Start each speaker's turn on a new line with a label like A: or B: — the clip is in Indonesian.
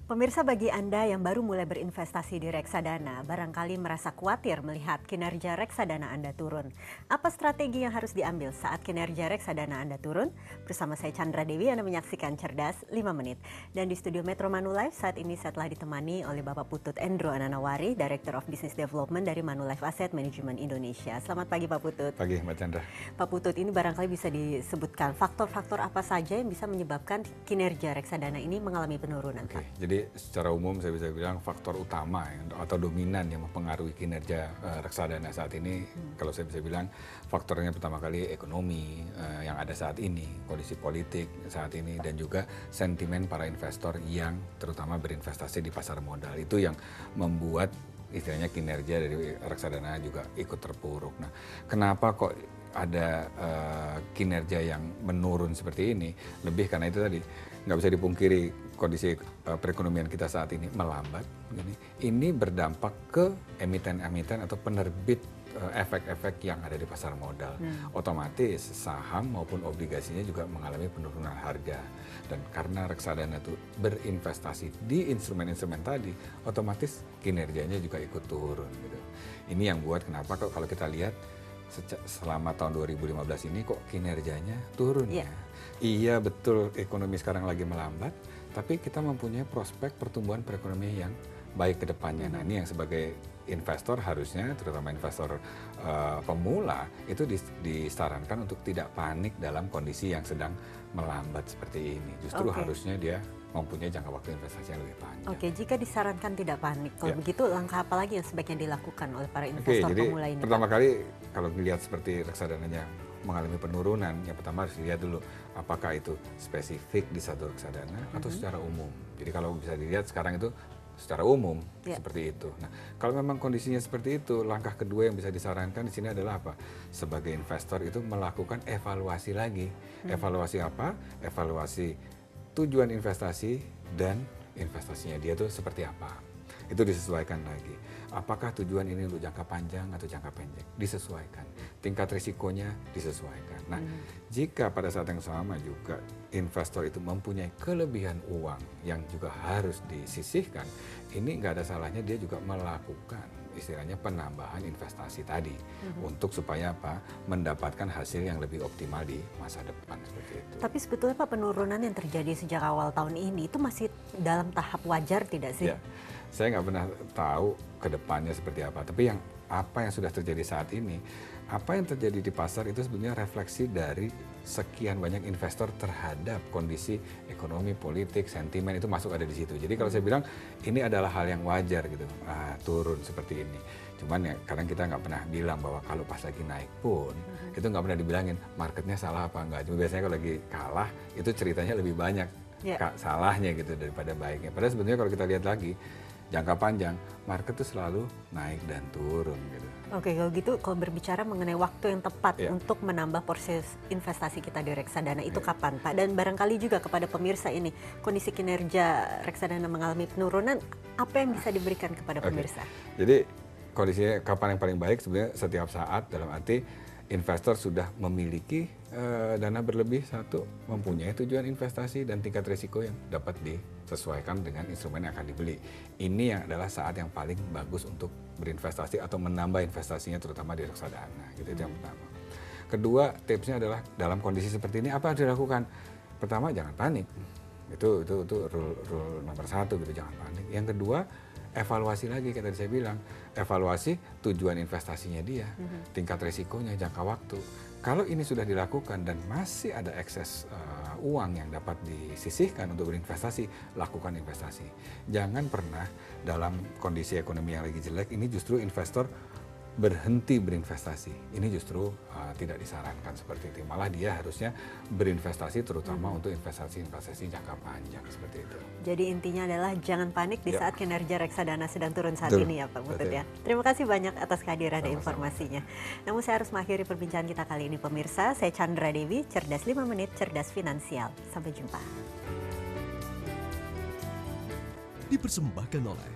A: Pemirsa, bagi Anda yang baru mulai berinvestasi di reksadana, barangkali merasa khawatir melihat kinerja reksadana Anda turun. Apa strategi yang harus diambil saat kinerja reksadana Anda turun? Bersama saya Chandra Dewi, Anda menyaksikan Cerdas 5 Menit. Dan di studio Metro Manulife saat ini saya telah ditemani oleh Bapak Putut Endro Ananawari, Director of Business Development dari Manulife Asset Management Indonesia. Selamat pagi Pak Putut.
B: Pagi Mbak Chandra.
A: Pak Putut, ini barangkali bisa disebutkan faktor-faktor apa saja yang bisa menyebabkan kinerja reksadana ini mengalami penurunan, Pak?
B: Jadi secara umum saya bisa bilang faktor utama atau dominan yang mempengaruhi kinerja reksadana saat ini, kalau saya bisa bilang faktornya pertama kali ekonomi yang ada saat ini, kondisi politik saat ini, dan juga sentimen para investor yang terutama berinvestasi di pasar modal. Itu yang membuat istilahnya kinerja dari reksadana juga ikut terpuruk. Nah, kenapa kok ada kinerja yang menurun seperti ini? Lebih karena itu tadi, nggak bisa dipungkiri kondisi perekonomian kita saat ini melambat. Ini berdampak ke emiten-emiten atau penerbit efek-efek yang ada di pasar modal. Otomatis saham maupun obligasinya juga mengalami penurunan harga. Dan karena reksadana itu berinvestasi di instrumen-instrumen tadi, otomatis kinerjanya juga ikut turun. Gitu. Ini yang buat kenapa kok kalau kita lihat selama tahun 2015 ini kok kinerjanya turun ya. Iya betul, ekonomi sekarang lagi melambat, tapi kita mempunyai prospek pertumbuhan perekonomian yang baik ke depannya. Nah, ini yang sebagai investor harusnya, terutama investor pemula, itu disarankan untuk tidak panik dalam kondisi yang sedang melambat seperti ini. Justru harusnya dia mempunyai jangka waktu investasi yang lebih panjang.
A: Oke, jika disarankan tidak panik, kalau begitu langkah apa lagi yang sebaiknya dilakukan oleh para investor pemula ini?
B: Pertama kali kalau dilihat seperti reksadananya mengalami penurunan, yang pertama harus dilihat dulu apakah itu spesifik di satu reksadana atau secara umum. Jadi kalau bisa dilihat sekarang itu secara umum seperti itu. Nah, kalau memang kondisinya seperti itu, langkah kedua yang bisa disarankan di sini adalah apa? Sebagai investor itu melakukan evaluasi lagi. Evaluasi apa? Evaluasi tujuan investasi dan investasinya dia tuh seperti apa. Itu disesuaikan lagi. Apakah tujuan ini untuk jangka panjang atau jangka pendek? Disesuaikan. Tingkat risikonya disesuaikan. Nah, jika pada saat yang sama juga investor itu mempunyai kelebihan uang yang juga harus disisihkan, ini nggak ada salahnya dia juga melakukan istilahnya penambahan investasi tadi untuk supaya apa? Mendapatkan hasil yang lebih optimal di masa depan seperti itu.
A: Tapi sebetulnya Pak, penurunan yang terjadi sejak awal tahun ini itu masih dalam tahap wajar tidak sih?
B: Ya, saya nggak pernah tahu ke depannya seperti apa. Tapi apa yang sudah terjadi saat ini, apa yang terjadi di pasar itu sebenarnya refleksi dari sekian banyak investor terhadap kondisi ekonomi, politik, sentimen itu masuk ada di situ. Jadi kalau saya bilang ini adalah hal yang wajar gitu, turun seperti ini. Cuman ya kadang kita nggak pernah bilang bahwa kalau pas lagi naik pun itu nggak pernah dibilangin marketnya salah apa enggak. Cuma biasanya kalau lagi kalah itu ceritanya lebih banyak salahnya gitu daripada baiknya. Padahal sebenarnya kalau kita lihat lagi jangka panjang, market itu selalu naik dan turun gitu.
A: Oke, kalau gitu kalau berbicara mengenai waktu yang tepat untuk menambah porsi investasi kita di reksadana itu kapan, Pak? Dan barangkali juga kepada pemirsa ini, kondisi kinerja reksadana mengalami penurunan, apa yang bisa diberikan kepada pemirsa?
B: Jadi kondisinya kapan yang paling baik sebenarnya setiap saat, dalam arti investor sudah memiliki dana berlebih, satu, mempunyai tujuan investasi dan tingkat risiko yang dapat disesuaikan dengan instrumen yang akan dibeli. Ini yang adalah saat yang paling bagus untuk berinvestasi atau menambah investasinya terutama di reksadana. Gitu, itu yang pertama. Kedua, tipsnya adalah dalam kondisi seperti ini apa yang harus dilakukan? Pertama, jangan panik. Itu rule nomor satu gitu, jangan panik. Yang kedua, evaluasi lagi kayak tadi saya bilang, evaluasi tujuan investasinya dia, tingkat risikonya, jangka waktu. Kalau ini sudah dilakukan dan masih ada ekses uang yang dapat disisihkan untuk berinvestasi, lakukan investasi. Jangan pernah dalam kondisi ekonomi yang lagi jelek ini justru investor berhenti berinvestasi. Ini justru tidak disarankan seperti itu. Malah dia harusnya berinvestasi terutama untuk investasi jangka panjang seperti itu.
A: Jadi intinya adalah jangan panik di saat kinerja reksadana sedang turun saat ini ya Pak Putut ya. Terima kasih banyak atas kehadiran dan informasinya. Namun saya harus mengakhiri perbincangan kita kali ini pemirsa. Saya Chandra Dewi, Cerdas 5 Menit, Cerdas Finansial. Sampai jumpa.
C: Dipersembahkan oleh